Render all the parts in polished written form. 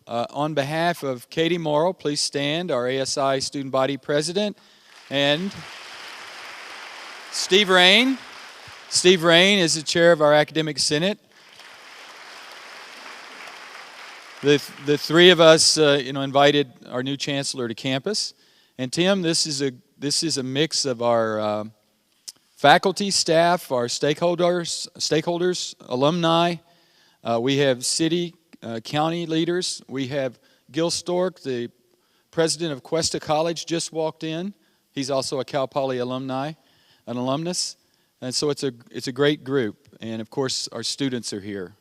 On behalf of Katie Morrow, please stand, our ASI Student Body President, and Steve Rain. Steve Rain is the chair of our Academic Senate. The three of us, invited our new chancellor to campus. And Tim, this is a mix of our faculty, staff, our stakeholders, alumni. We have city, county leaders. We have Gil Stork, the president of Cuesta College, just walked in. He's also a Cal Poly an alumnus. And so it's a great group. And of course, our students are here.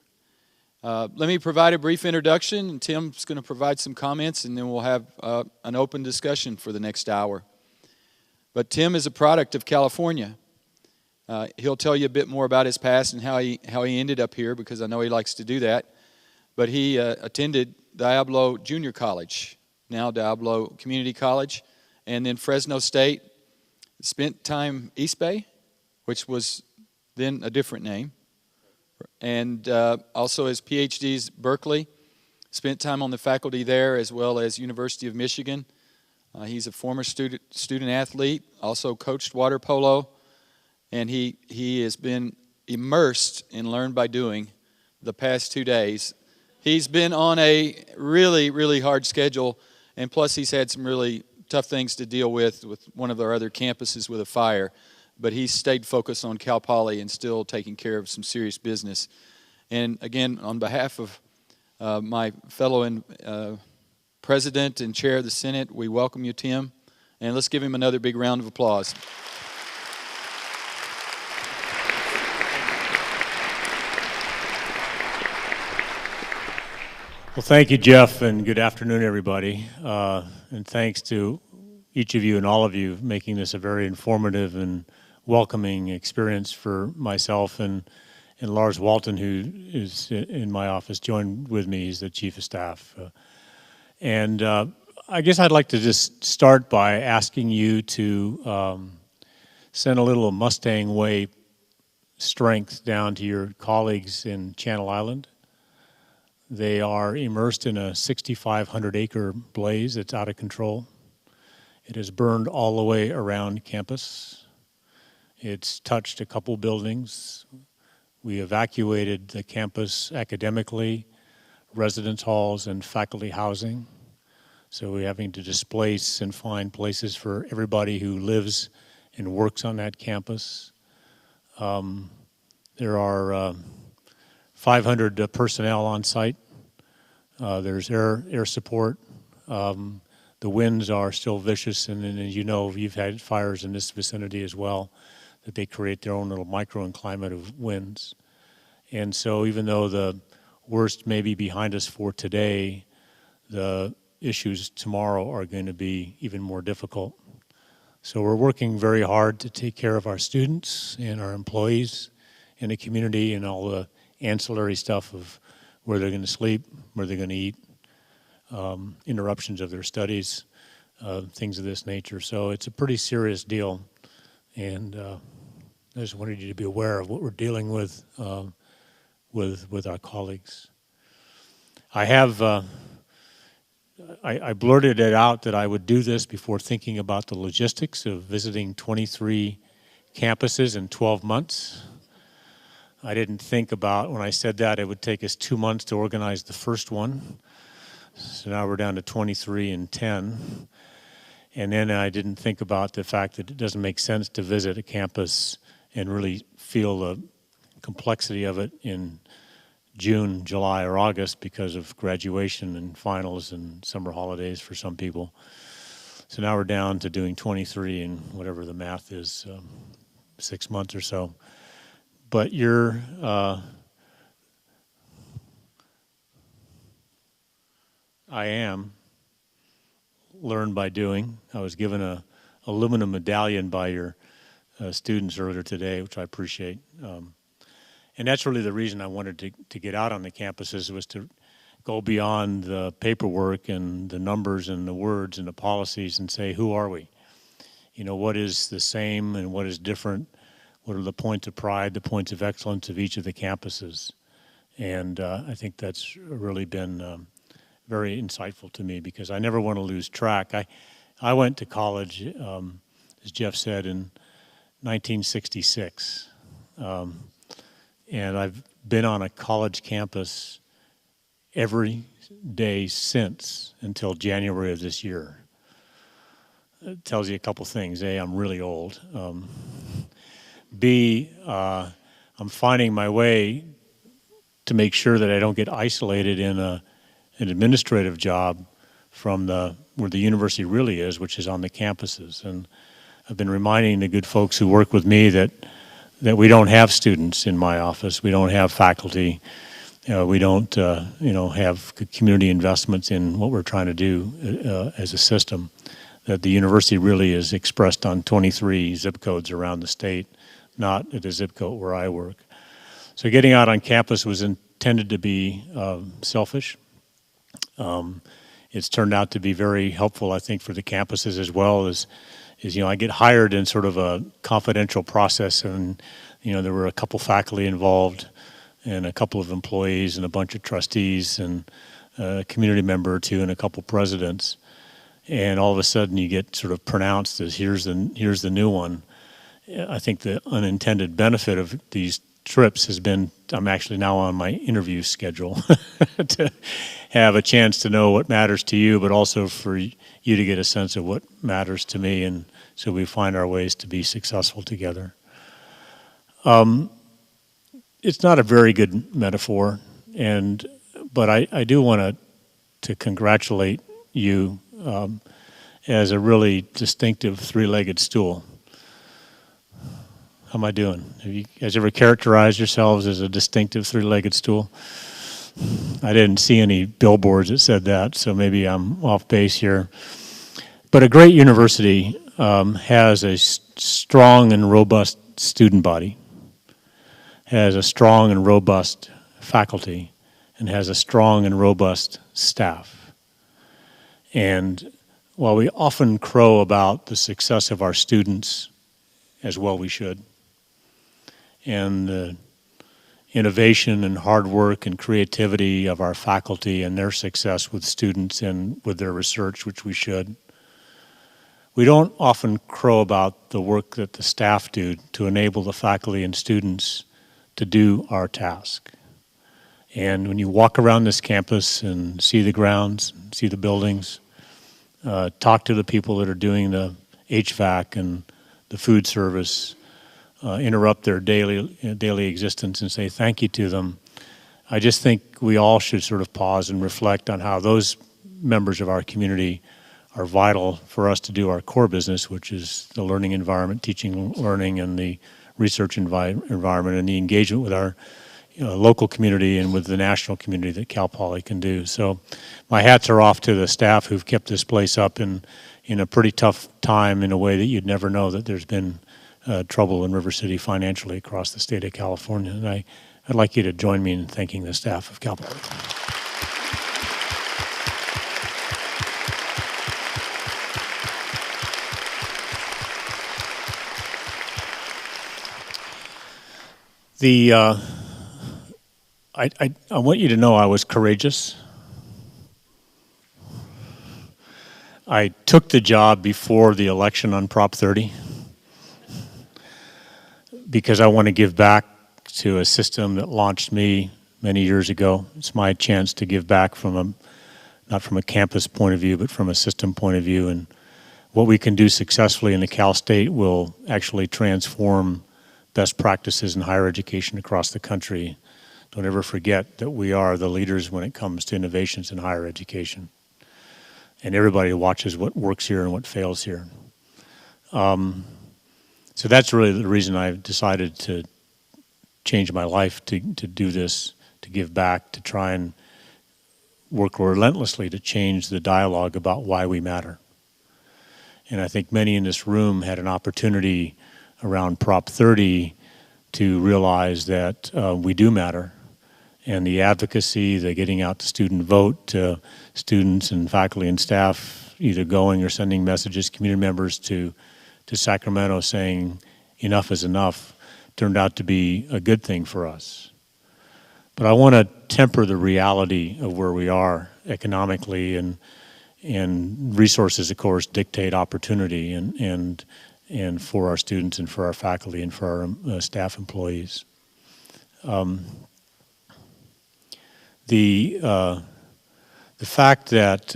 Let me provide a brief introduction, and Tim's going to provide some comments, and then we'll have an open discussion for the next hour. But Tim is a product of California. He'll tell you a bit more about his past and how he ended up here, because I know he likes to do that. But he attended Diablo Junior College, now Diablo Community College, and then Fresno State. Spent time East Bay, which was then a different name, and also his PhDs Berkeley. Spent time on the faculty there as well as University of Michigan. He's a former student athlete, also coached water polo, and he has been immersed in Learn by Doing the past 2 days. He's been on a really, really hard schedule, and plus he's had some really tough things to deal with one of our other campuses with a fire. But he's stayed focused on Cal Poly and still taking care of some serious business. And again, on behalf of my fellow president and chair of the Senate, we welcome you, Tim. And let's give him another big round of applause. Well, thank you, Jeff, and good afternoon, everybody. And thanks to each of you and all of you making this a very informative and welcoming experience for myself and Lars Walton, who is in my office, joined with me. He's the chief of staff. I guess I'd like to just start by asking you to send a little Mustang Way strength down to your colleagues in Channel Island. They are immersed in a 6,500-acre blaze that's out of control. It has burned all the way around campus. It's touched a couple buildings. We evacuated the campus academically, residence halls, and faculty housing. So we're having to displace and find places for everybody who lives and works on that campus. There are 500 personnel on site. There's air support. The winds are still vicious, and as you know, you've had fires in this vicinity as well, that they create their own little microclimate of winds. And so even though the worst may be behind us for today, the issues tomorrow are going to be even more difficult. So we're working very hard to take care of our students and our employees in the community and all the ancillary stuff of where they're going to sleep, where they're going to eat, interruptions of their studies, things of this nature. So it's a pretty serious deal, and I just wanted you to be aware of what we're dealing with our colleagues. I blurted it out that I would do this before thinking about the logistics of visiting 23 campuses in 12 months. I didn't think about, when I said that, it would take us 2 months to organize the first one. So now we're down to 23 in 10. And then I didn't think about the fact that it doesn't make sense to visit a campus and really feel the complexity of it in June, July, or August because of graduation and finals and summer holidays for some people. So now we're down to doing 23 in whatever the math is, 6 months or so. But I am Learn by Doing. I was given a aluminum medallion by your students earlier today, which I appreciate. And that's really the reason I wanted to get out on the campuses, was to go beyond the paperwork and the numbers and the words and the policies and say, who are we? You know, what is the same and what is different? What are the points of pride, the points of excellence of each of the campuses? And I think that's really been very insightful to me because I never want to lose track. I went to college, as Jeff said, in 1966. And I've been on a college campus every day since until January of this year. It tells you a couple things. A, I'm really old. B, I'm finding my way to make sure that I don't get isolated in an administrative job from where the university really is, which is on the campuses. And I've been reminding the good folks who work with me that we don't have students in my office. We don't have faculty. We don't, have community investments in what we're trying to do as a system. That the university really is expressed on 23 zip codes around the state, not at a zip code where I work. So getting out on campus was intended to be selfish. It's turned out to be very helpful, I think, for the campuses as well as I get hired in sort of a confidential process, and there were a couple faculty involved and a couple of employees and a bunch of trustees and a community member or two and a couple presidents. And all of a sudden you get sort of pronounced as here's the new one. I think the unintended benefit of these trips has been I'm actually now on my interview schedule to have a chance to know what matters to you, but also for you to get a sense of what matters to me, and so we find our ways to be successful together. It's not a very good metaphor, but I do want to congratulate you as a really distinctive three-legged stool. How am I doing? Have you guys ever characterized yourselves as a distinctive three-legged stool? I didn't see any billboards that said that, so maybe I'm off base here. But a great university has a strong and robust student body, has a strong and robust faculty, and has a strong and robust staff. And while we often crow about the success of our students, as well we should, and the innovation and hard work and creativity of our faculty and their success with students and with their research, which we should, we don't often crow about the work that the staff do to enable the faculty and students to do our task. And when you walk around this campus and see the grounds, see the buildings, talk to the people that are doing the HVAC and the food service, interrupt their daily existence and say thank you to them, I just think we all should sort of pause and reflect on how those members of our community are vital for us to do our core business, which is the learning environment, teaching, learning, and the research environment, and the engagement with our local community and with the national community that Cal Poly can do. So my hats are off to the staff who've kept this place up in a pretty tough time in a way that you'd never know that there's been trouble in River City financially across the state of California. And I'd like you to join me in thanking the staff of Cal Poly. I want you to know I was courageous. I took the job before the election on Prop 30 because I want to give back to a system that launched me many years ago. It's my chance to give back not from a campus point of view, but from a system point of view. And what we can do successfully in the Cal State will actually transform best practices in higher education across the country. Don't ever forget that we are the leaders when it comes to innovations in higher education. And everybody watches what works here and what fails here. So that's really the reason I've decided to change my life to do this, to give back, to try and work relentlessly to change the dialogue about why we matter. And I think many in this room had an opportunity around Prop 30 to realize that we do matter. And the advocacy, the getting out the student vote to students and faculty and staff, either going or sending messages, community members to Sacramento saying enough is enough, turned out to be a good thing for us. But I want to temper the reality of where we are economically, and resources, of course, dictate opportunity, and for our students and for our faculty and for our staff employees. The fact that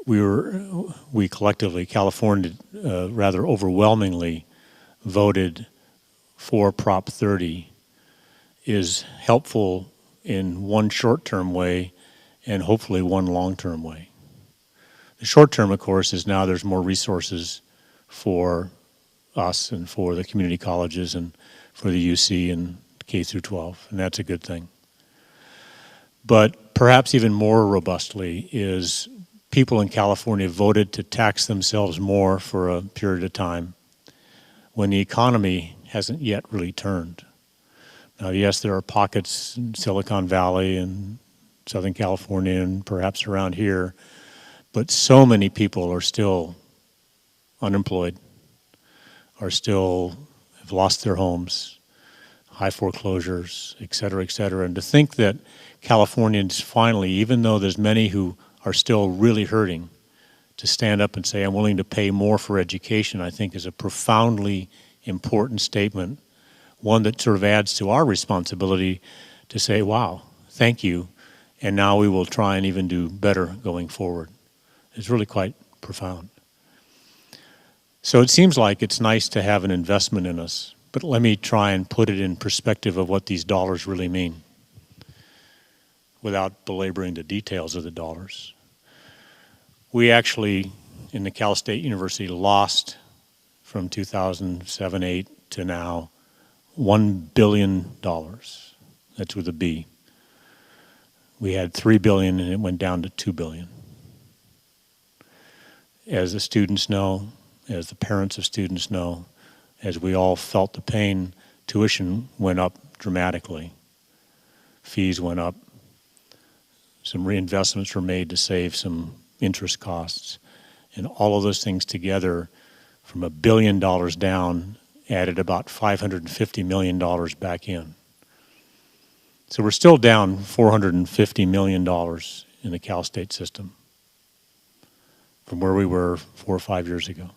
we collectively, California, rather overwhelmingly voted for Prop 30 is helpful in one short-term way and hopefully one long-term way. The short-term, of course, is now there's more resources for us and for the community colleges and for the UC and K through 12, and that's a good thing. But perhaps even more robustly is people in California voted to tax themselves more for a period of time when the economy hasn't yet really turned. Now, yes, there are pockets in Silicon Valley and Southern California and perhaps around here, but so many people are still unemployed, are still have lost their homes, high foreclosures, et cetera, et cetera. And to think that Californians finally, even though there's many who are still really hurting, to stand up and say, I'm willing to pay more for education, I think is a profoundly important statement, one that sort of adds to our responsibility to say, wow, thank you, and now we will try and even do better going forward. It's really quite profound. So it seems like it's nice to have an investment in us, but let me try and put it in perspective of what these dollars really mean without belaboring the details of the dollars. We actually, in the Cal State University, lost from 2007-8 to now $1 billion. That's with a B. We had $3 billion and it went down to $2 billion. As the students know, as the parents of students know, as we all felt the pain, tuition went up dramatically. Fees went up. Some reinvestments were made to save some interest costs. And all of those things together, from $1 billion down, added about $550 million back in. So we're still down $450 million in the Cal State system from where we were 4 or 5 years ago.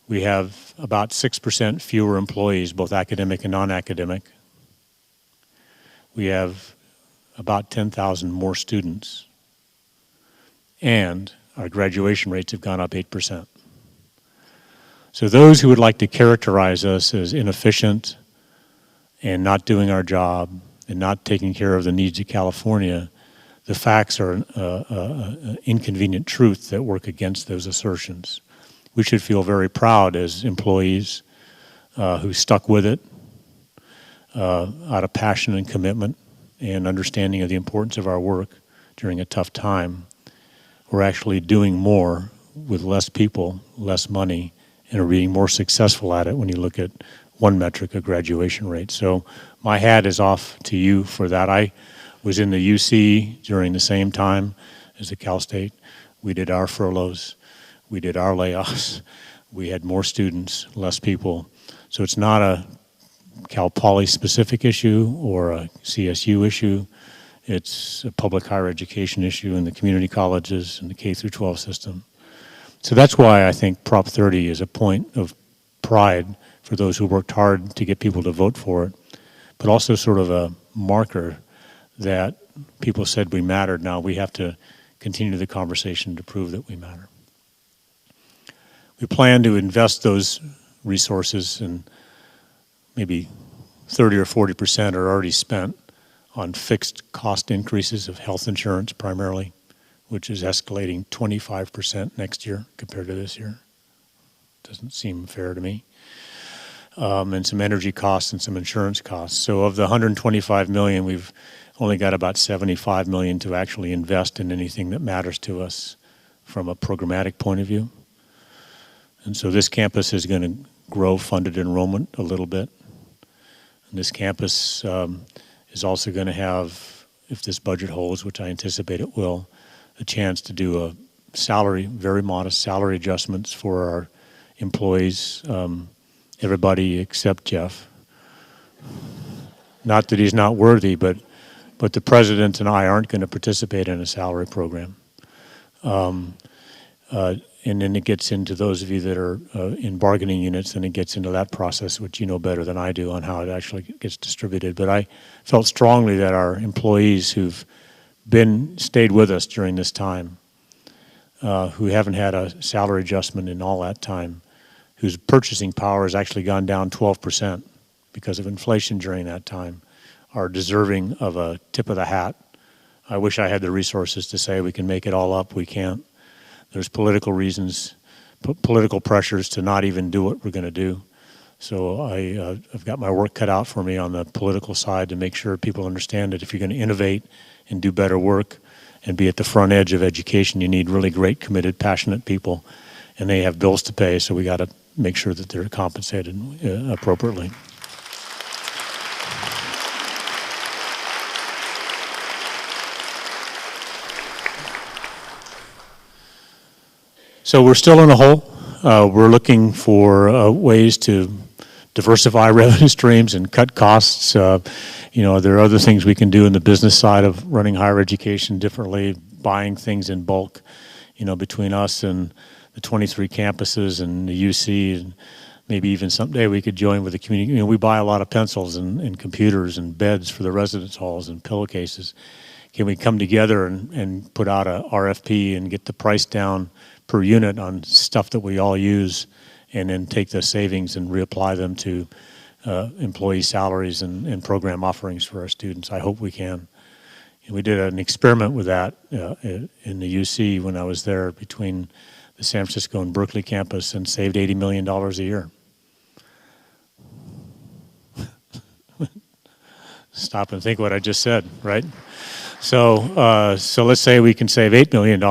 We have about 6% fewer employees, both academic and non-academic. We have about 10,000 more students. And our graduation rates have gone up 8%. So those who would like to characterize us as inefficient and not doing our job and not taking care of the needs of California, the facts are an inconvenient truth that work against those assertions. We should feel very proud as employees who stuck with it out of passion and commitment and understanding of the importance of our work during a tough time. We're actually doing more with less people, less money, and are being more successful at it when you look at one metric, a graduation rate. So my hat is off to you for that. I was in the UC during the same time as the Cal State. We did our furloughs. We did our layoffs. We had more students, less people. So it's not a Cal Poly specific issue or a CSU issue. It's a public higher education issue in the community colleges and the K through 12 system. So that's why I think Prop 30 is a point of pride for those who worked hard to get people to vote for it, but also sort of a marker that people said we mattered. Now we have to continue the conversation to prove that we matter. We plan to invest those resources, and maybe 30 or 40% are already spent on fixed cost increases of health insurance primarily, which is escalating 25% next year compared to this year. Doesn't seem fair to me. And some energy costs and some insurance costs. So of the 125 million, we've only got about 75 million to actually invest in anything that matters to us from a programmatic point of view. And so this campus is going to grow funded enrollment a little bit. And this campus is also going to have, if this budget holds, which I anticipate it will, a chance to do a salary, very modest salary adjustments for our employees, everybody except Jeff. Not that he's not worthy, but the president and I aren't going to participate in a salary program. And then it gets into those of you that are in bargaining units, and it gets into that process, which you know better than I do on how it actually gets distributed. But I felt strongly that our employees who've stayed with us during this time, who haven't had a salary adjustment in all that time, whose purchasing power has actually gone down 12% because of inflation during that time, are deserving of a tip of the hat. I wish I had the resources to say we can make it all up. We can't. There's political reasons, political pressures to not even do what we're going to do. So I've got my work cut out for me on the political side to make sure people understand that if you're going to innovate and do better work and be at the front edge of education, you need really great, committed, passionate people, and they have bills to pay, so we got to make sure that they're compensated appropriately. So we're still in a hole. We're looking for ways to diversify revenue streams and cut costs. You know, there are other things we can do in the business side of running higher education differently, buying things in bulk, you know, between us and the 23 campuses and the UC, and maybe even someday we could join with the community. You know, we buy a lot of pencils and computers and beds for the residence halls and pillowcases. Can we come together and put out a RFP and get the price down per unit on stuff that we all use, and then take the savings and reapply them to employee salaries and program offerings for our students? I hope we can. And we did an experiment with that in the UC when I was there between the San Francisco and Berkeley campus, and saved $80 million a year. Stop and think what I just said, right? So let's say we can save $8 million,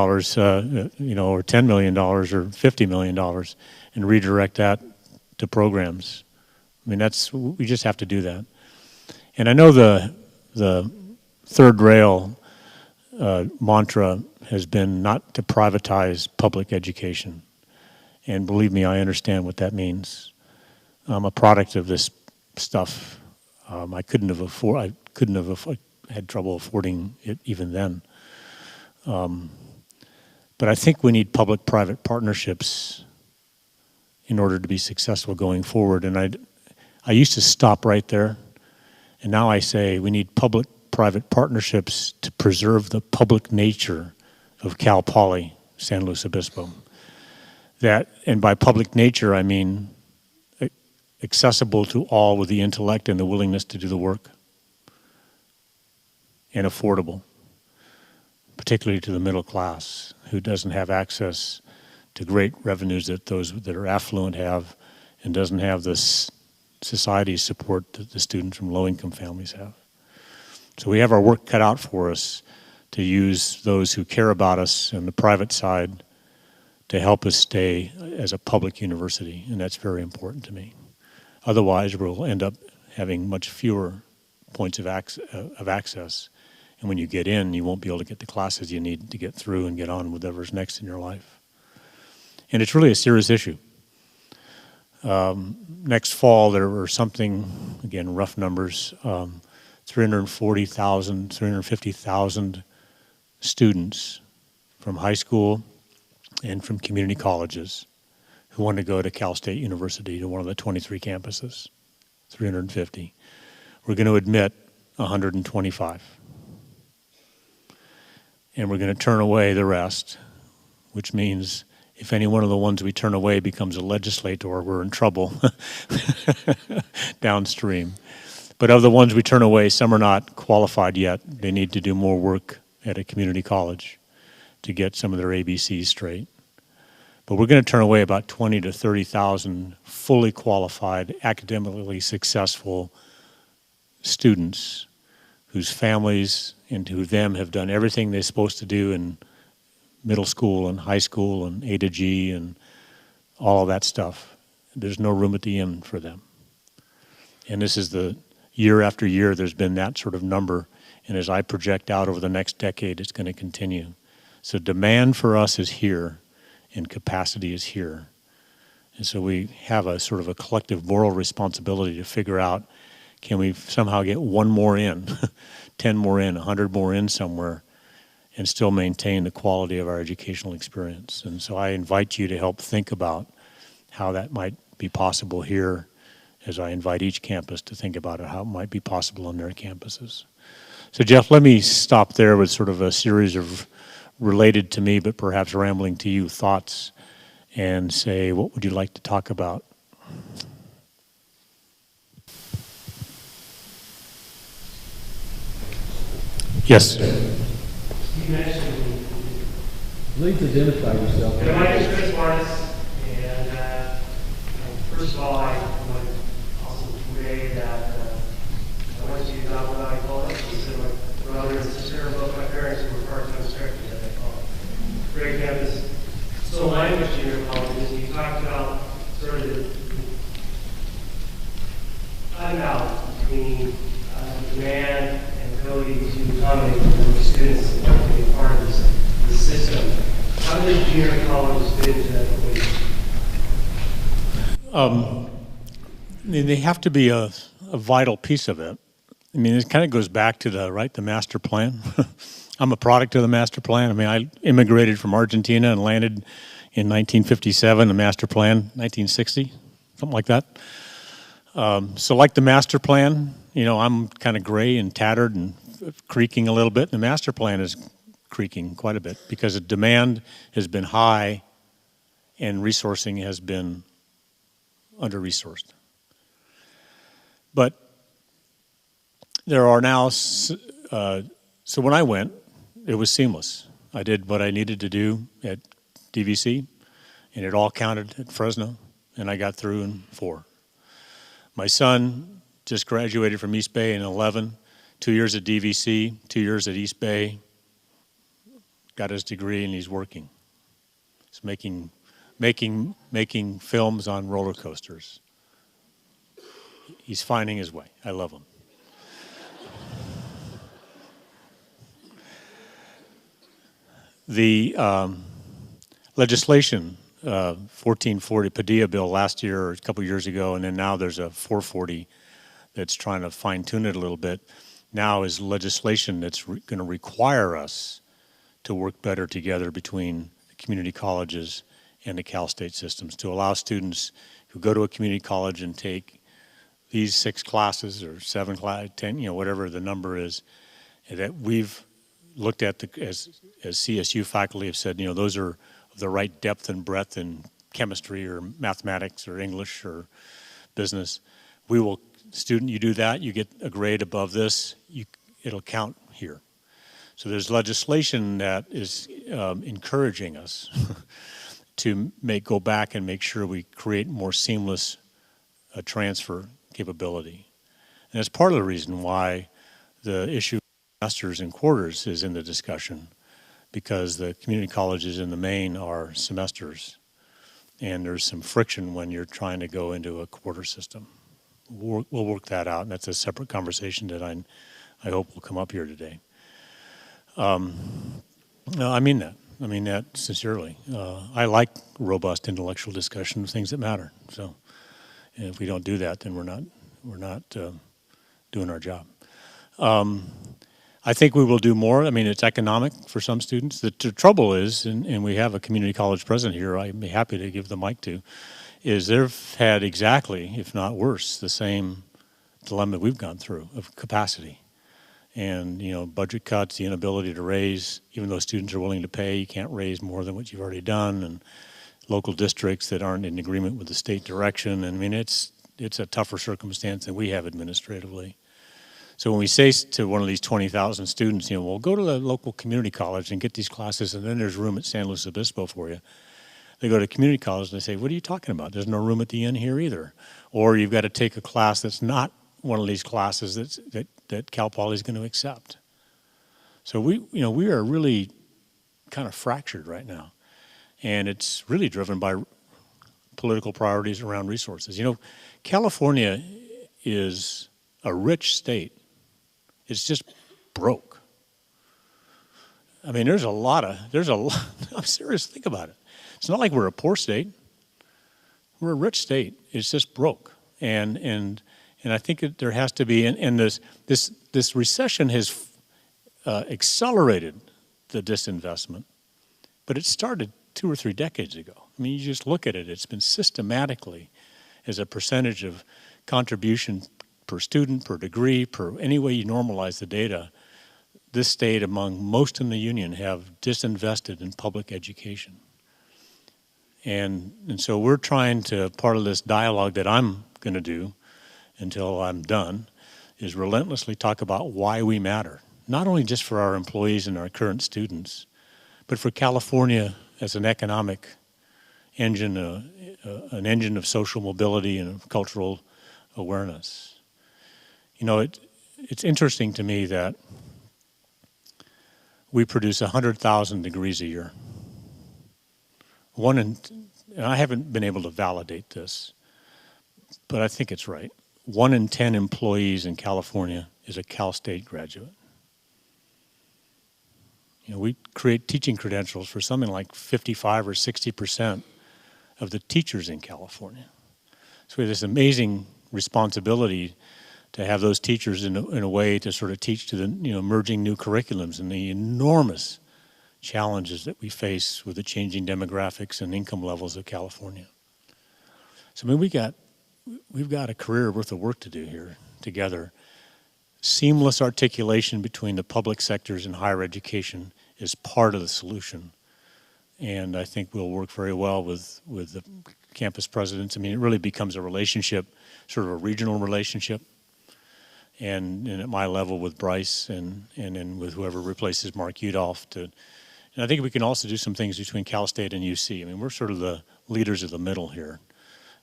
you know, or $10 million or $50 million, and redirect that to programs. I mean, we just have to do that. And I know the third rail mantra has been not to privatize public education. And believe me, I understand what that means. I'm a product of this stuff. I couldn't have had trouble affording it even then. But I think we need public-private partnerships in order to be successful going forward. And I used to stop right there, and now I say we need public-private partnerships to preserve the public nature of Cal Poly San Luis Obispo. And by public nature, I mean accessible to all with the intellect and the willingness to do the work, and affordable, particularly to the middle class who doesn't have access to great revenues that those that are affluent have, and doesn't have this society's support that the students from low-income families have. So we have our work cut out for us to use those who care about us on the private side to help us stay as a public university, and that's very important to me. Otherwise, we'll end up having much fewer points of access. And when you get in, you won't be able to get the classes you need to get through and get on with whatever's next in your life. And it's really a serious issue. Next fall, there were something, again, rough numbers, 340,000, 350,000 students from high school and from community colleges who want to go to Cal State University, to one of the 23 campuses, 350. We're going to admit 125. And we're going to turn away the rest, which means if any one of the ones we turn away becomes a legislator, we're in trouble downstream. But of the ones we turn away, some are not qualified yet. They need to do more work at a community college to get some of their ABCs straight. But we're going to turn away about 20 to 30,000 fully qualified, academically successful students whose families and who them have done everything they're supposed to do in middle school and high school and A to G and all of that stuff. There's no room at the end for them. And this is the year after year there's been that sort of number, and as I project out over the next decade, it's going to continue. So demand for us is here, and capacity is here. And so we have a sort of a collective moral responsibility to figure out, Can we somehow get one more in, 10 more in, 100 more in somewhere, and still maintain the quality of our educational experience? And so I invite you to help think about how that might be possible here, as I invite each campus to think about it, how it might be possible on their campuses. So Jeff, let me stop there with sort of a series of related to me, but perhaps rambling to you thoughts, and say, what would you like to talk about? Yes. You mentioned, Please identify yourself. my name is Chris Martis, and first of all, I want to also convey that I went to Novel Valley College, and my brother and sister, both my parents who were part-time instructors at that college. Great campus. So language junior colleges, you talked about sort of the unbalance between demand and ability to accommodate the number of students that want to be a part of this system. How does junior colleges fit into that equation? I mean, they have to be a vital piece of it. I mean, it kind of goes back to the master plan. I'm a product of the master plan. I mean, I immigrated from Argentina and landed in 1957, the master plan, 1960, something like that. So like the master plan, you know, I'm kind of gray and tattered and creaking a little bit. The master plan is creaking quite a bit because the demand has been high and resourcing has been under-resourced. But there are now, so when I went, it was seamless. I did what I needed to do at DVC, and it all counted at Fresno, and I got through in 4. My son just graduated from East Bay in 11, 2 years at DVC, 2 years at East Bay, got his degree, and he's working. He's making films on roller coasters. He's finding his way. I love him. The legislation, 1440 Padilla bill last year or a couple years ago, and then now there's a 440 that's trying to fine tune it a little bit. Now is legislation that's going to require us to work better together between the community colleges and the Cal State systems to allow students who go to a community college and take these 6 classes or 7 classes, 10, you know, whatever the number is, that we've looked at as CSU faculty have said, you know, those are of the right depth and breadth in chemistry or mathematics or English or business. We will, student, you do that, you get a grade above this, it'll count here. So there's legislation that is encouraging us to go back and make sure we create more seamless transfer capability. And that's part of the reason why the issue of semesters and quarters is in the discussion, because the community colleges in the main are semesters, and there's some friction when you're trying to go into a quarter system. We'll work that out, and that's a separate conversation that I hope will come up here today. No, I mean that. I mean that sincerely. I like robust intellectual discussion of things that matter. So, and if we don't do that, then we're not doing our job. I think we will do more. I mean, it's economic for some students. The trouble is, and we have a community college president here I'd be happy to give the mic to, is they've had exactly, if not worse, the same dilemma we've gone through of capacity. And, you know, budget cuts, the inability to raise, even though students are willing to pay, you can't raise more than what you've already done, and local districts that aren't in agreement with the state direction. And I mean, it's a tougher circumstance than we have administratively. So when we say to one of these 20,000 students, you know, well, go to the local community college and get these classes, and then there's room at San Luis Obispo for you. They go to community college and they say, what are you talking about? There's no room at the inn here either. Or you've got to take a class that's not one of these classes that Cal Poly is going to accept. So we are really kind of fractured right now. And it's really driven by political priorities around resources. You know, California is a rich state. It's just broke. I mean, I'm serious, think about it. It's not like we're a poor state. We're a rich state. It's just broke. And And I think that there has to be, and this recession has accelerated the disinvestment, but it started 2 or 3 decades ago. I mean, you just look at it, it's been systematically, as a percentage of contribution per student, per degree, per any way you normalize the data, this state among most in the union have disinvested in public education. And so we're trying to, part of this dialogue that I'm going to do until I'm done, is relentlessly talk about why we matter. Not only just for our employees and our current students, but for California as an economic engine, an engine of social mobility and of cultural awareness. You know, it's interesting to me that we produce 100,000 degrees a year. And I haven't been able to validate this, but I think it's right. 1 in 10 employees in California is a Cal State graduate. You know, we create teaching credentials for something like 55 or 60% of the teachers in California. So we have this amazing responsibility to have those teachers in a way to sort of teach to the emerging new curriculums and the enormous challenges that we face with the changing demographics and income levels of California. So I mean, we've got a career worth of work to do here together. Seamless articulation between the public sectors and higher education is part of the solution. And I think we'll work very well with the campus presidents. I mean, it really becomes a relationship, sort of a regional relationship. And at my level with Bryce and then with whoever replaces Mark Udolph. And I think we can also do some things between Cal State and UC. I mean, we're sort of the leaders of the middle here.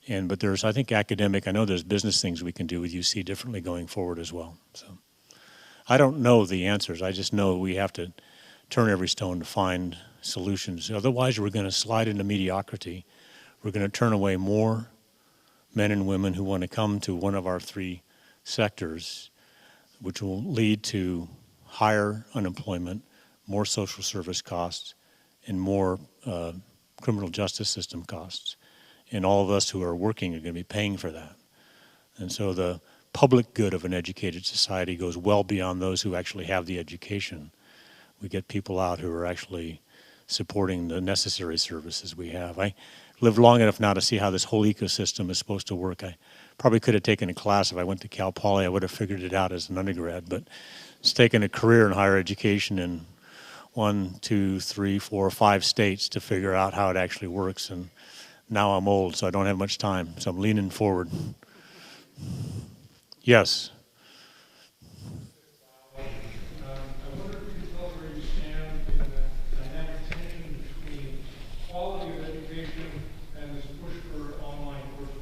But there's, I think, academic, I know there's business things we can do with UC differently going forward as well. So I don't know the answers. I just know we have to turn every stone to find solutions. Otherwise, we're going to slide into mediocrity. We're going to turn away more men and women who want to come to one of our 3 sectors, which will lead to higher unemployment, more social service costs, and more criminal justice system costs. And all of us who are working are going to be paying for that. And so the public good of an educated society goes well beyond those who actually have the education. We get people out who are actually supporting the necessary services we have. I lived long enough now to see how this whole ecosystem is supposed to work. I probably could have taken a class if I went to Cal Poly. I would have figured it out as an undergrad, but it's taken a career in higher education in 1, 2, 3, 4, 5 states to figure out how it actually works. And now I'm old, so I don't have much time, so I'm leaning forward. Yes. I wonder if you could tell where you stand in the dynamic tension between quality of education and this push for online courses.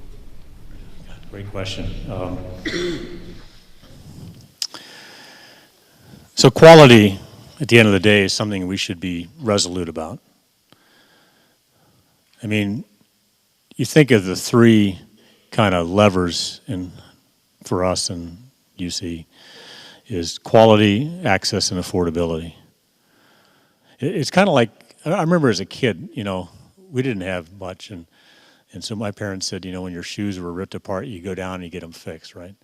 Great question. So quality, at the end of the day, is something we should be resolute about. I mean, you think of the 3 kind of levers for us and UC is quality, access, and affordability. It's kind of like, I remember as a kid, we didn't have much, and so my parents said, when your shoes were ripped apart, you go down and you get them fixed, right?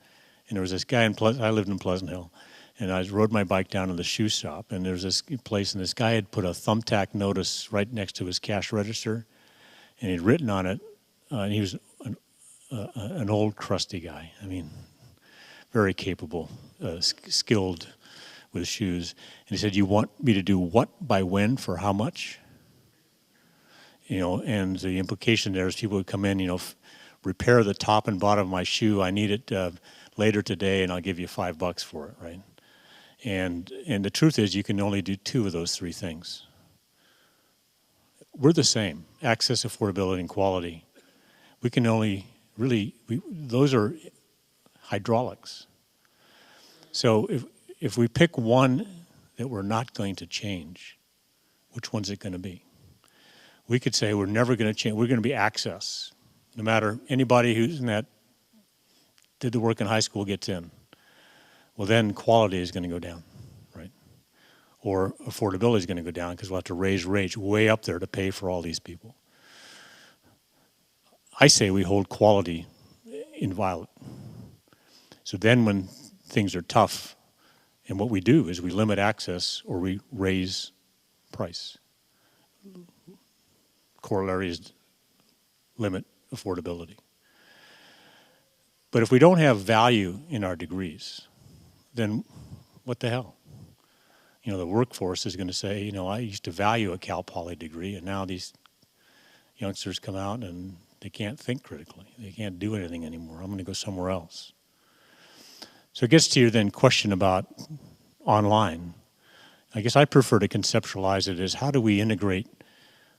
And there was this guy I lived in Pleasant Hill, and I rode my bike down to the shoe shop, and there was this place, and this guy had put a thumbtack notice right next to his cash register, and he'd written on it, and he was an old, crusty guy. I mean, very capable, skilled with shoes. And he said, "You want me to do what, by when, for how much?" And the implication there is people would come in, repair the top and bottom of my shoe. I need it later today, and I'll give you $5 for it, right? And the truth is, you can only do 2 of those 3 things. We're the same: access, affordability, and quality. We can only those are hydraulics. So if we pick one that we're not going to change, which one's it going to be? We could say we're never going to change. We're going to be access. No matter anybody who's did the work in high school gets in. Well, then quality is going to go down, right? Or affordability is going to go down because we'll have to raise rates way up there to pay for all these people. I say we hold quality inviolate. So then when things are tough, and what we do is we limit access or we raise price. Corollary is limit affordability. But if we don't have value in our degrees, then what the hell? You know, the workforce is going to say, you know, I used to value a Cal Poly degree, and now these youngsters come out and they can't think critically. They can't do anything anymore. I'm going to go somewhere else. So it gets to your then question about online. I guess I prefer to conceptualize it as how do we integrate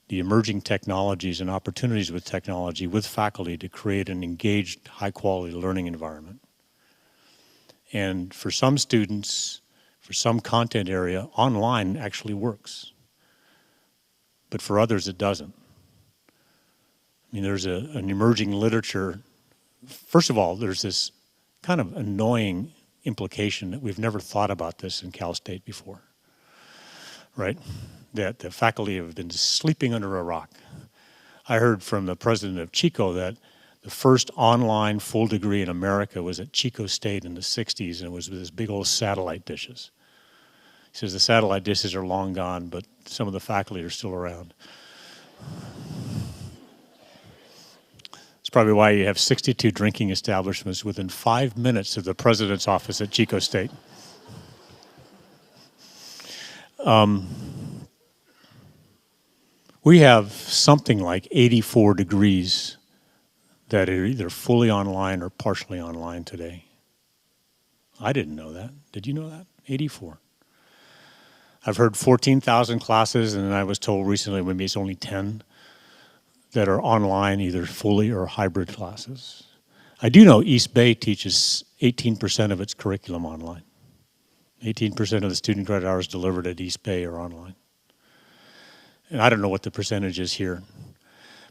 the emerging technologies and opportunities with technology with faculty to create an engaged, high-quality learning environment. And for some students, for some content area, online actually works. But for others, it doesn't. I mean, there's an emerging literature. First of all, there's this kind of annoying implication that we've never thought about this in Cal State before, right? That the faculty have been sleeping under a rock. I heard from the president of Chico that the first online full degree in America was at Chico State in the 60s, and it was with these big old satellite dishes. He says the satellite dishes are long gone, but some of the faculty are still around. It's probably why you have 62 drinking establishments within 5 minutes of the president's office at Chico State. We have something like 84 degrees that are either fully online or partially online today. I didn't know that. Did you know that? 84. I've heard 14,000 classes, and I was told recently maybe it's only 10 that are online, either fully or hybrid classes. I do know East Bay teaches 18% of its curriculum online. 18% of the student credit hours delivered at East Bay are online. And I don't know what the percentage is here.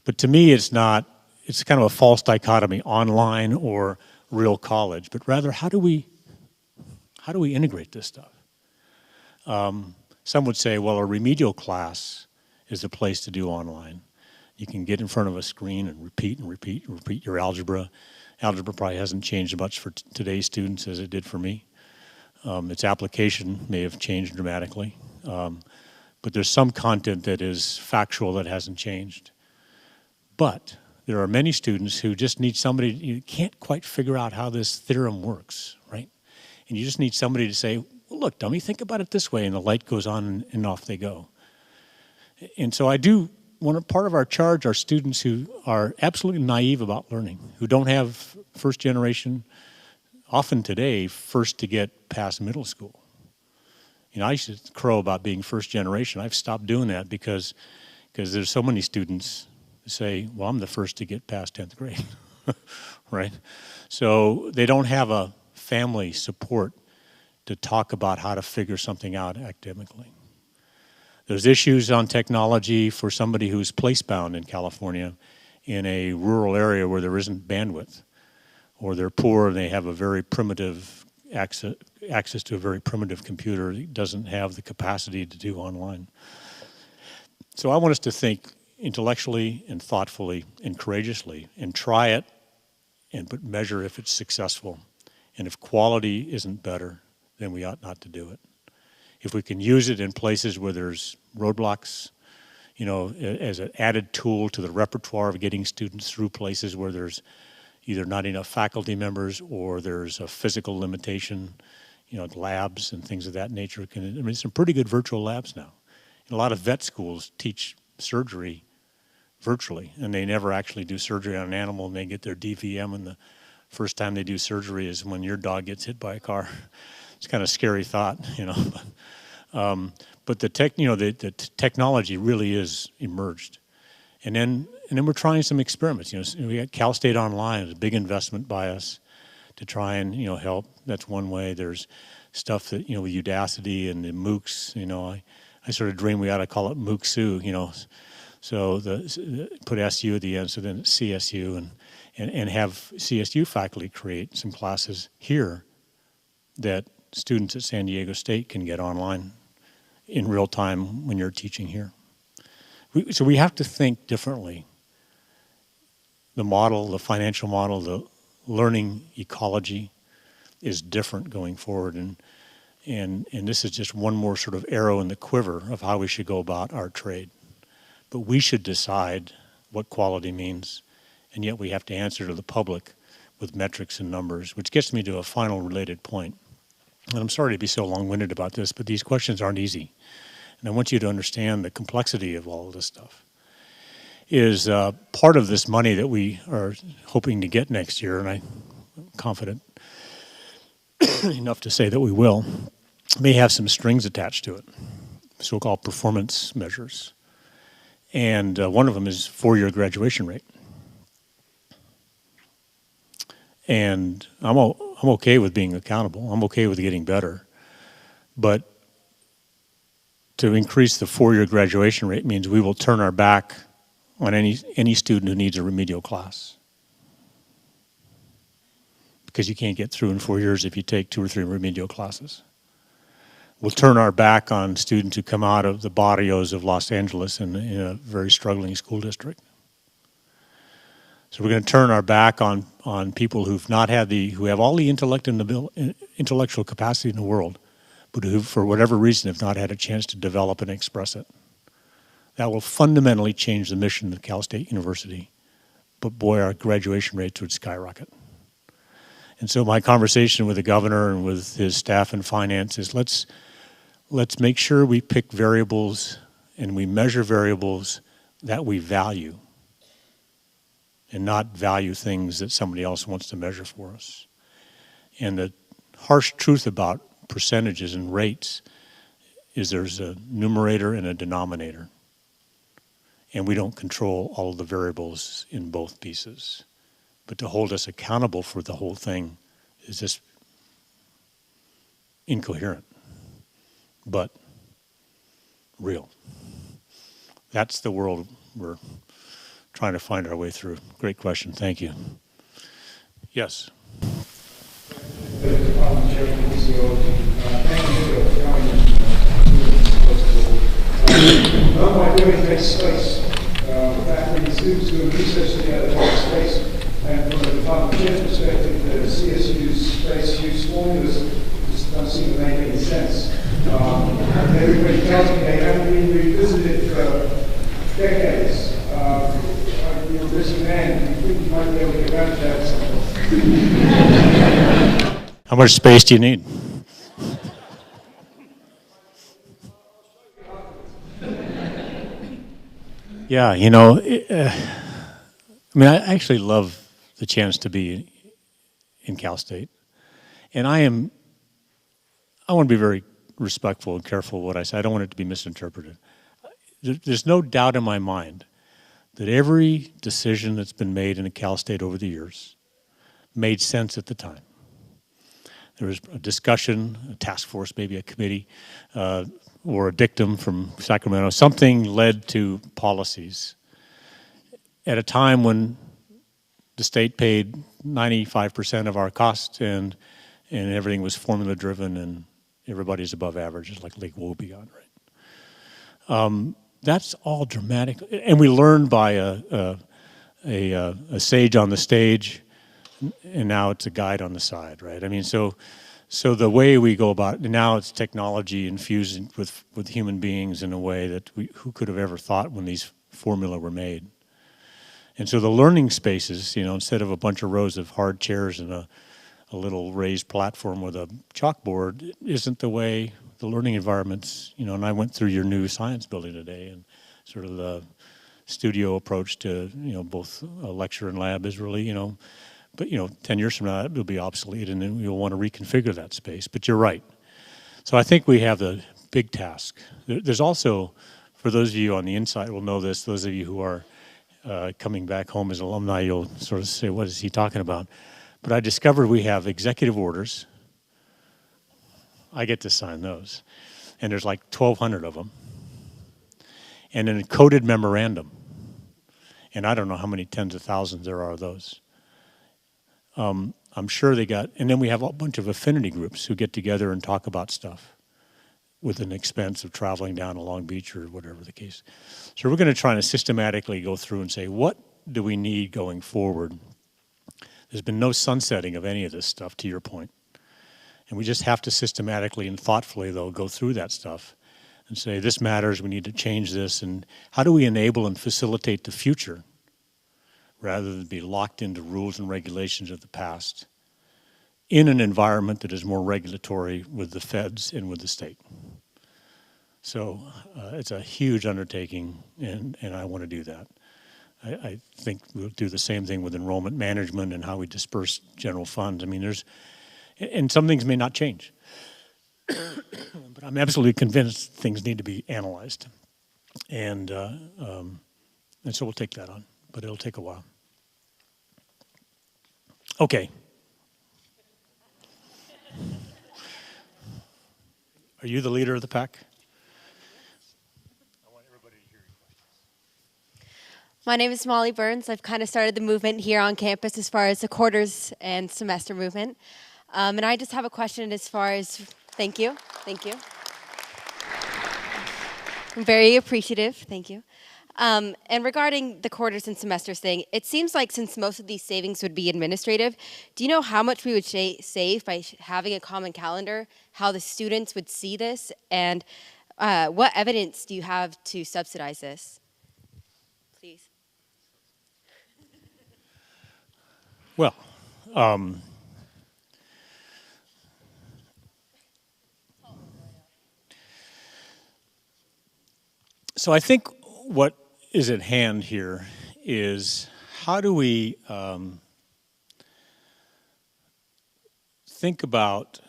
But to me, it's kind of a false dichotomy, online or real college, but rather how do we integrate this stuff? Some would say, well, a remedial class is the place to do online. You can get in front of a screen and repeat your algebra. Algebra probably hasn't changed much for today's students as it did for me. Its application may have changed dramatically. But there's some content that is factual that hasn't changed. But there are many students who just need somebody, you can't quite figure out how this theorem works, right? And you just need somebody to say, well, look, dummy, think about it this way, and the light goes on and off they go. And so part of our charge are students who are absolutely naive about learning, who don't have first generation, often today, first to get past middle school. You know, I used to crow about being first generation. I've stopped doing that because there's so many students who say, well, I'm the first to get past 10th grade, right? So they don't have a family support to talk about how to figure something out academically. There's issues on technology for somebody who's place-bound in California in a rural area where there isn't bandwidth, or they're poor and they have a very primitive access to a very primitive computer that doesn't have the capacity to do online. So I want us to think intellectually and thoughtfully and courageously and try it but measure if it's successful. And if quality isn't better, then we ought not to do it. If we can use it in places where there's roadblocks, you know, as an added tool to the repertoire of getting students through places where there's either not enough faculty members or there's a physical limitation, you know, labs and things of that nature. Some pretty good virtual labs now. And a lot of vet schools teach surgery virtually, and they never actually do surgery on an animal, and they get their DVM, and the first time they do surgery is when your dog gets hit by a car. It's kind of a scary thought, you know. But the technology really is emerged. And then we're trying some experiments. You know, we got Cal State Online, it's a big investment by us to try and, you know, help. That's one way. There's stuff that, you know, with Udacity and the MOOCs, you know, I sort of dream we ought to call it MOOCSU, you know. So put SU at the end, so then it's CSU, and have CSU faculty create some classes here that students at San Diego State can get online in real time when you're teaching here. So we have to think differently. The model, the financial model, the learning ecology, is different going forward. And this is just one more sort of arrow in the quiver of how we should go about our trade. But we should decide what quality means, and yet we have to answer to the public with metrics and numbers, which gets me to a final related point. And I'm sorry to be so long-winded about this, but these questions aren't easy. And I want you to understand the complexity of all of this stuff. Is part of this money that we are hoping to get next year, and I'm confident enough to say that we will, may have some strings attached to it, so-called performance measures. And one of them is four-year graduation rate. And I'm okay with being accountable. I'm okay with getting better. But to increase the four-year graduation rate means we will turn our back on any student who needs a remedial class. Because you can't get through in 4 years if you take 2 or 3 remedial classes. We'll turn our back on students who come out of the barrios of Los Angeles in a very struggling school district. So we're going to turn our back on people who've not had who have all the intellect and the intellectual capacity in the world, but who, for whatever reason, have not had a chance to develop and express it. That will fundamentally change the mission of Cal State University. But boy, our graduation rates would skyrocket. And so my conversation with the governor and with his staff and finance is let's make sure we pick variables and we measure variables that we value, and not value things that somebody else wants to measure for us. And the harsh truth about percentages and rates is there's a numerator and a denominator. And we don't control all of the variables in both pieces. But to hold us accountable for the whole thing is just incoherent, but real. That's the world we're trying to find our way through. Great question. Thank you. Yes. By doing this space, that brings students doing research together in space, and from the Department of Chair's perspective, the CSU's space use formulas just don't seem to make any sense. Everybody tells me they haven't been revisited for decades. You're a busy man, you think you might be able to get around to that at some point. How much space do you need? Yeah, you know, I actually love the chance to be in Cal State. And I want to be very respectful and careful of what I say. I don't want it to be misinterpreted. There's no doubt in my mind that every decision that's been made in Cal State over the years made sense at the time. There was a discussion, a task force, maybe a committee, or a dictum from Sacramento. Something led to policies at a time when the state paid 95% of our costs and everything was formula driven and everybody's above average, just like Lake Wobegon, right? That's all dramatic, and we learned by a sage on the stage, and now it's a guide on the side, right? I mean, so the way we go about it, now it's technology infused with human beings in a way that who could have ever thought when these formula were made. And so the learning spaces, you know, instead of a bunch of rows of hard chairs and a little raised platform with a chalkboard, isn't the way the learning environments, you know, and I went through your new science building today, and sort of the studio approach to, you know, both a lecture and lab is really, you know, but, you know, 10 years from now, it will be obsolete, and then you'll want to reconfigure that space. But you're right. So I think we have the big task. There's also, for those of you on the inside will know this, those of you who are coming back home as alumni, you'll sort of say, what is he talking about? But I discovered we have executive orders. I get to sign those. And there's like 1,200 of them. And an encoded memorandum. And I don't know how many tens of thousands there are of those. I'm sure they got, and then we have a bunch of affinity groups who get together and talk about stuff with an expense of traveling down to Long Beach or whatever the case. So we're going to try to systematically go through and say, what do we need going forward? There's been no sunsetting of any of this stuff, to your point. And we just have to systematically and thoughtfully, though, go through that stuff and say, this matters, we need to change this, and how do we enable and facilitate the future rather than be locked into rules and regulations of the past in an environment that is more regulatory with the feds and with the state. So it's a huge undertaking, and I want to do that. I think we'll do the same thing with enrollment management and how we disperse general funds. I mean, and some things may not change. But I'm absolutely convinced things need to be analyzed. And so we'll take that on, but it'll take a while. Okay. Are you the leader of the pack? I want everybody to hear your questions. My name is Molly Burns. I've kind of started the movement here on campus as far as the quarters and semester movement. And I just have a question as far as, thank you. I'm very appreciative, thank you. And regarding the quarters and semesters thing, it seems like since most of these savings would be administrative, do you know how much we would save by having a common calendar, how the students would see this, and what evidence do you have to subsidize this? Please. Well, so I think what is at hand here is how do we think about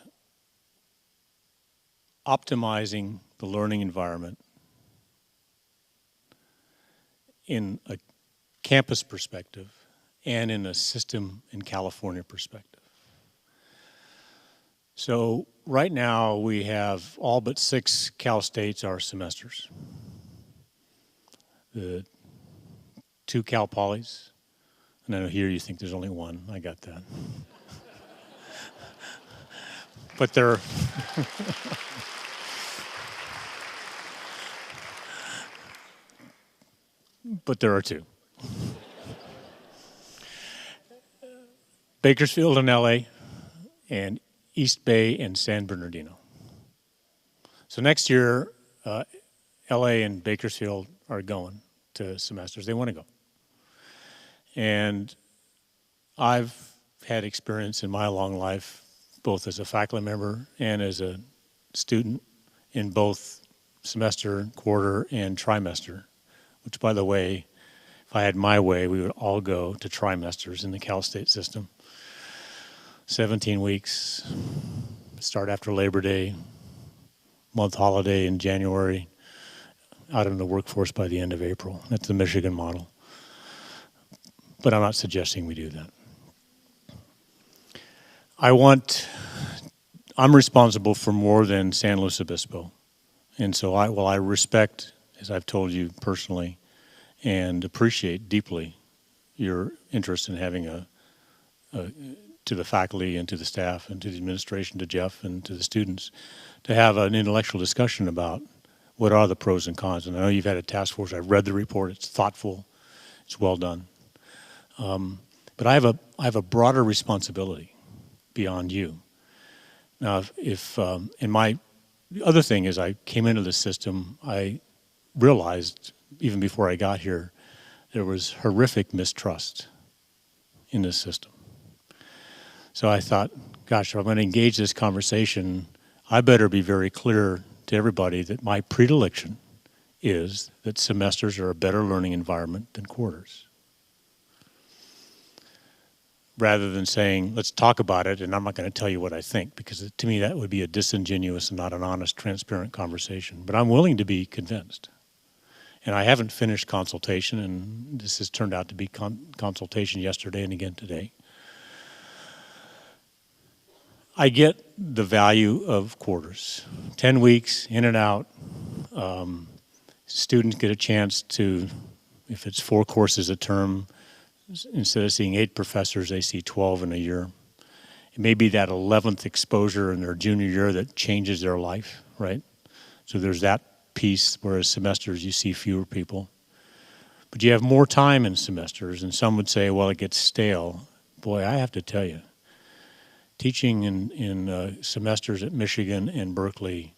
optimizing the learning environment in a campus perspective and in a system in California perspective. So right now we have all but 6 Cal States are semesters. The 2 Cal Polys, and I know here you think there's only 1. I got that. But there are 2. Bakersfield in LA and East Bay and San Bernardino. So next year, LA and Bakersfield are going to semesters. They want to go. And I've had experience in my long life, both as a faculty member and as a student, in both semester, quarter, and trimester, which, by the way, if I had my way, we would all go to trimesters in the Cal State system. 17 weeks, start after Labor Day, month holiday in January, out in the workforce by the end of April. That's the Michigan model. But I'm not suggesting we do that. I'm responsible for more than San Luis Obispo. And so while I respect, as I've told you personally, and appreciate deeply your interest in having to the faculty and to the staff and to the administration, to Jeff and to the students, to have an intellectual discussion about what are the pros and cons. And I know you've had a task force. I've read the report. It's thoughtful. It's well done. But I have a broader responsibility beyond you. Now, and my other thing is I came into the system, I realized even before I got here, there was horrific mistrust in this system. So I thought, gosh, if I'm going to engage this conversation, I better be very clear to everybody that my predilection is that semesters are a better learning environment than quarters. Rather than saying, let's talk about it, and I'm not going to tell you what I think, because to me that would be a disingenuous and not an honest, transparent conversation. But I'm willing to be convinced. And I haven't finished consultation, and this has turned out to be consultation yesterday and again today. I get the value of quarters. 10 weeks, in and out. Students get a chance to, if it's 4 courses a term, instead of seeing 8 professors, they see 12 in a year. It may be that 11th exposure in their junior year that changes their life, right? So there's that piece, whereas semesters you see fewer people. But you have more time in semesters, and some would say, well, it gets stale. Boy, I have to tell you, teaching in semesters at Michigan and Berkeley,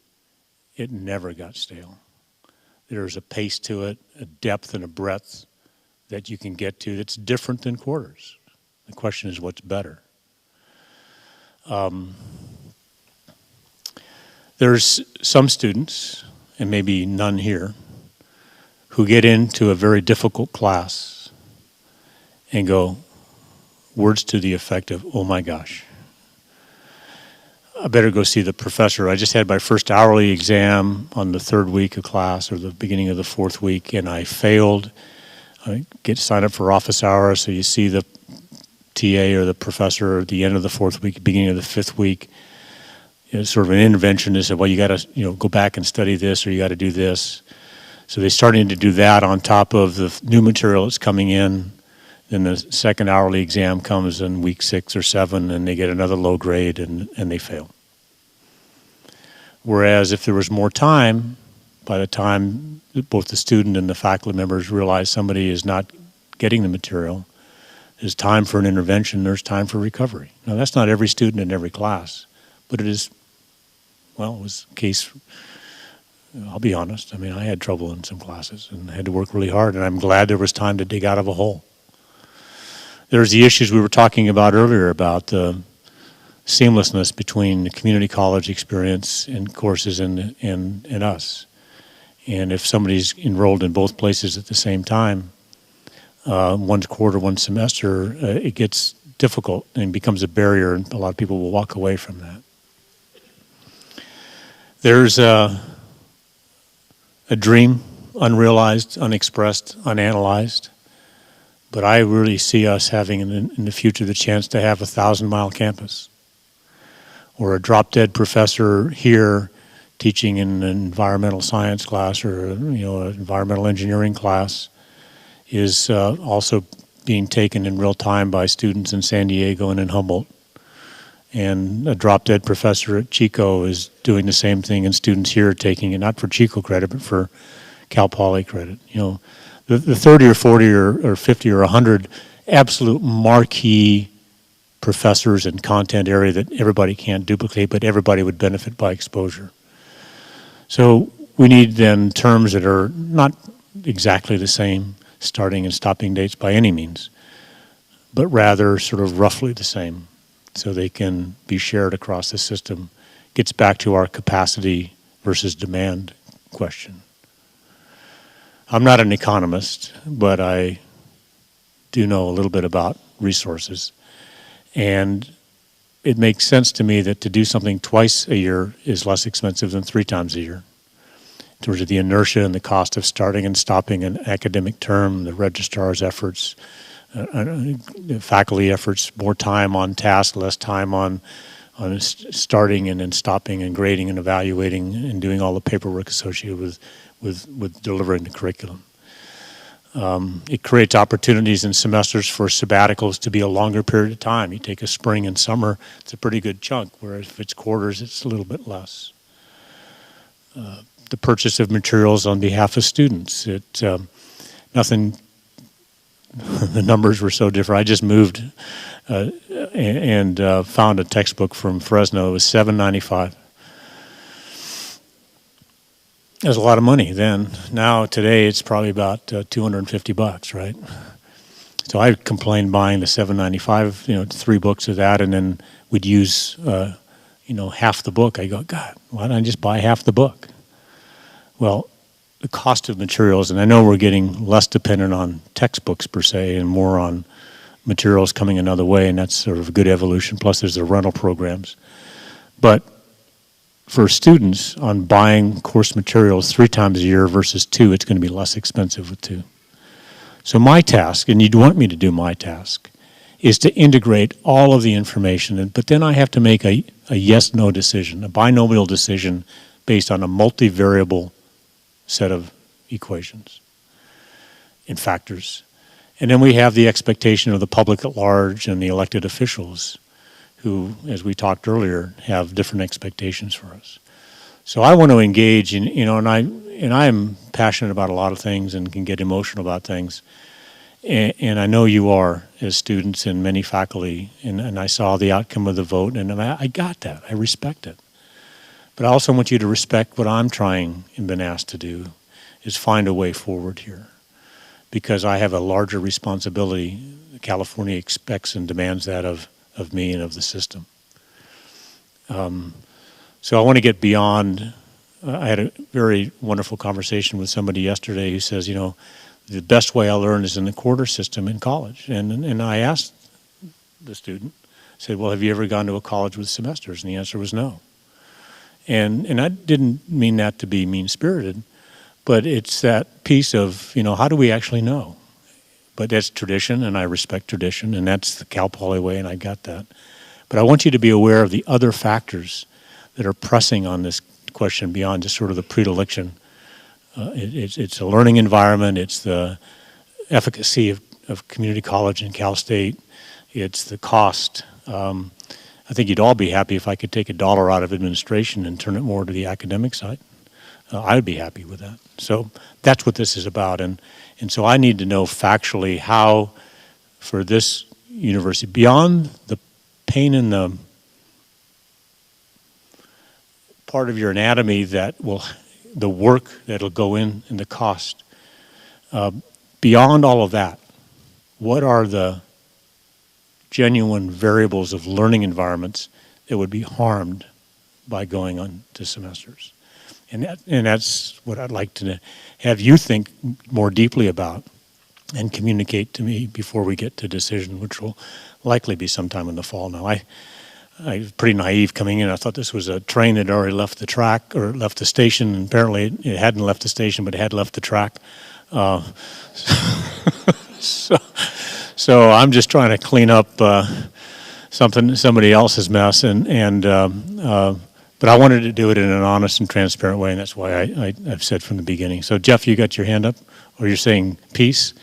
it never got stale. There's a pace to it, a depth and a breadth that you can get to that's different than quarters. The question is what's better. There's some students, and maybe none here, who get into a very difficult class and go, words to the effect of, oh my gosh, I better go see the professor. I just had my first hourly exam on the third week of class or the beginning of the fourth week, and I failed. I get signed up for office hours, so you see the TA or the professor at the end of the fourth week, beginning of the fifth week. It's sort of an intervention. They said, well, you got to go back and study this, or you got to do this. So they're starting to do that on top of the new material that's coming in. Then the second hourly exam comes in week 6 or 7, and they get another low grade, and they fail. Whereas if there was more time, by the time both the student and the faculty members realize somebody is not getting the material, there's time for an intervention, there's time for recovery. Now, that's not every student in every class, but it is, well, it was the case. I'll be honest. I mean, I had trouble in some classes and had to work really hard, and I'm glad there was time to dig out of a hole. There's the issues we were talking about earlier about the seamlessness between the community college experience and courses and us. And if somebody's enrolled in both places at the same time, one quarter, one semester, it gets difficult and becomes a barrier, and a lot of people will walk away from that. There's a dream, unrealized, unexpressed, unanalyzed. But I really see us having in the future the chance to have a 1,000-mile campus, or a drop-dead professor here teaching in an environmental science class or an environmental engineering class is also being taken in real time by students in San Diego and in Humboldt. And a drop-dead professor at Chico is doing the same thing, and students here are taking it not for Chico credit but for Cal Poly credit. The 30 or 40 or 50 or 100 absolute marquee professors and content area that everybody can't duplicate, but everybody would benefit by exposure. So we need then terms that are not exactly the same starting and stopping dates by any means, but rather sort of roughly the same so they can be shared across the system. Gets back to our capacity versus demand question. I'm not an economist, but I do know a little bit about resources. And it makes sense to me that to do something twice a year is less expensive than 3 times a year. In terms of the inertia and the cost of starting and stopping an academic term, the registrar's efforts, the faculty efforts, more time on task, less time on starting and then stopping and grading and evaluating and doing all the paperwork associated with delivering the curriculum. It creates opportunities in semesters for sabbaticals to be a longer period of time. You take a spring and summer, it's a pretty good chunk, whereas if it's quarters, it's a little bit less. The purchase of materials on behalf of students. Nothing, the numbers were so different. I just moved and found a textbook from Fresno. It was $7.95. It was a lot of money then. Now, today, it's probably about $250, right? So I complained buying the $7.95, 3 books of that, and then we'd use, half the book. I go, God, why don't I just buy half the book? Well, the cost of materials, and I know we're getting less dependent on textbooks per se and more on materials coming another way, and that's sort of a good evolution. Plus, there's the rental programs. But for students on buying course materials 3 times a year versus 2, it's going to be less expensive with 2. So my task, and you'd want me to do my task, is to integrate all of the information, but then I have to make a yes-no decision, a binomial decision based on a multivariable set of equations and factors. And then we have the expectation of the public at large and the elected officials who, as we talked earlier, have different expectations for us. So I want to engage in, and I am passionate about a lot of things and can get emotional about things. And I know you are, as students and many faculty, and I saw the outcome of the vote, and I got that. I respect it. But I also want you to respect what I'm trying and been asked to do, is find a way forward here. Because I have a larger responsibility. California expects and demands that of me and of the system. So I want to get beyond. I had a very wonderful conversation with somebody yesterday who says, you know, the best way I learn is in the quarter system in college. And I asked the student, said, well, have you ever gone to a college with semesters? And the answer was no. And I didn't mean that to be mean-spirited, but it's that piece of, you know, how do we actually know? But that's tradition, and I respect tradition, and that's the Cal Poly way, and I got that. But I want you to be aware of the other factors that are pressing on this question beyond just sort of the predilection. It's a learning environment. It's the efficacy of community college and Cal State. It's the cost. I think you'd all be happy if I could take $1 out of administration and turn it more to the academic side. I would be happy with that. So that's what this is about. And so I need to know factually how, for this university, beyond the pain in the part of your anatomy that will, the work that'll go in and the cost, beyond all of that, what are the genuine variables of learning environments that would be harmed by going on to semesters? And that's what I'd like to have you think more deeply about and communicate to me before we get to decision, which will likely be sometime in the fall. Now, I was pretty naive coming in. I thought this was a train that had already left the track or left the station, and apparently it hadn't left the station, but it had left the track. So I'm just trying to clean up somebody else's mess, but I wanted to do it in an honest and transparent way, and that's why I've said from the beginning. So Jeff, you got your hand up, or you're saying peace?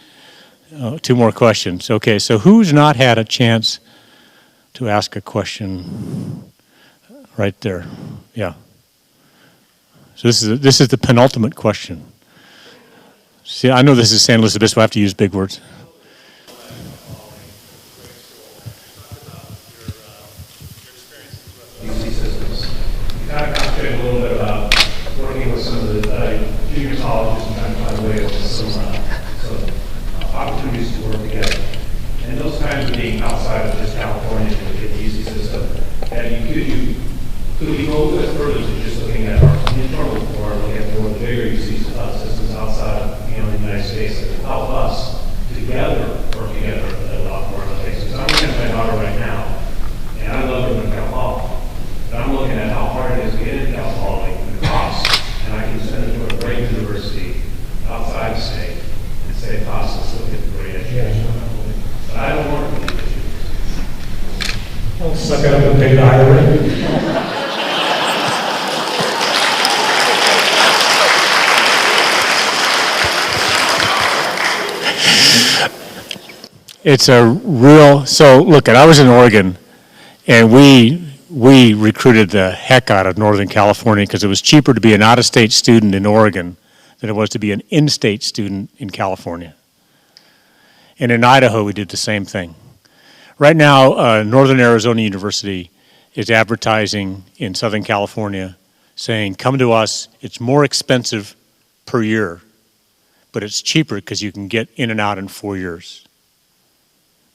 2 more questions. Okay, so who's not had a chance to ask a question? Right there, yeah. So this is the penultimate question. See, I know this is San Luis Obispo. I have to use big words. Kind of concentrate a little bit about working with some of the junior colleges and trying to find a way of some opportunities to work together. And those kinds of being outside of just California to get the UC system. And could we go a little bit further than just looking at our internal or looking at more of the bigger UC systems outside of the United States that help us together work together at a lot more places. I'm looking at my daughter right now, and I love her in Cal Poly. But I'm looking at how hard it is to get into Cal Poly and the cost, and I can send her to a great university outside the state and save costs and still get a great education. But I don't want to be the issue. I'll suck it up and pay the higher rate. It's a real, so look, I was in Oregon, and we recruited the heck out of Northern California because it was cheaper to be an out-of-state student in Oregon than it was to be an in-state student in California. And in Idaho, we did the same thing. Right now, Northern Arizona University is advertising in Southern California saying, come to us, it's more expensive per year, but it's cheaper because you can get in and out in 4 years.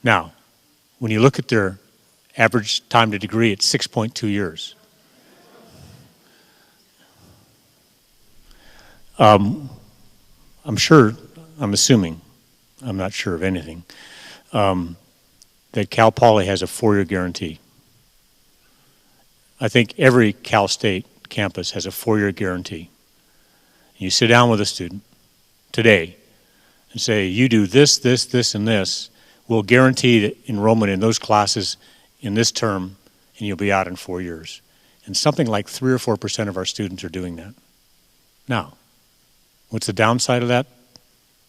Now, when you look at their average time to degree, it's 6.2 years. I'm assuming, I'm not sure of anything, that Cal Poly has a 4-year guarantee. I think every Cal State campus has a 4-year guarantee. You sit down with a student today and say, you do this, this, this, and this, we'll guarantee the enrollment in those classes in this term, and you'll be out in 4 years. And something like 3 or 4% of our students are doing that. Now, what's the downside of that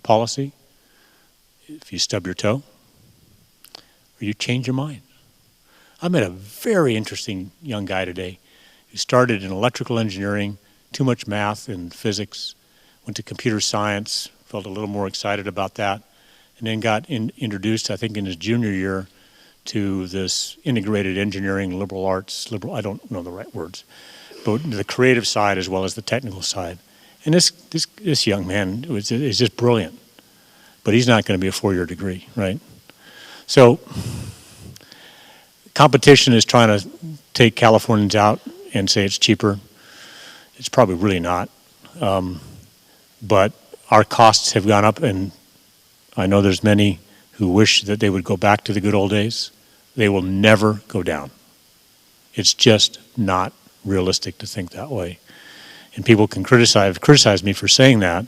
policy? If you stub your toe, or you change your mind. I met a very interesting young guy today who started in electrical engineering, too much math and physics, went to computer science, felt a little more excited about that, and then got introduced, I think, in his junior year to this integrated engineering, liberal arts, I don't know the right words, but the creative side as well as the technical side. And this young man is just brilliant, but he's not going to be a four-year degree, right? So competition is trying to take Californians out and say it's cheaper. It's probably really not. But our costs have gone up, and I know there's many who wish that they would go back to the good old days. They will never go down. It's just not realistic to think that way. And people can criticize me for saying that,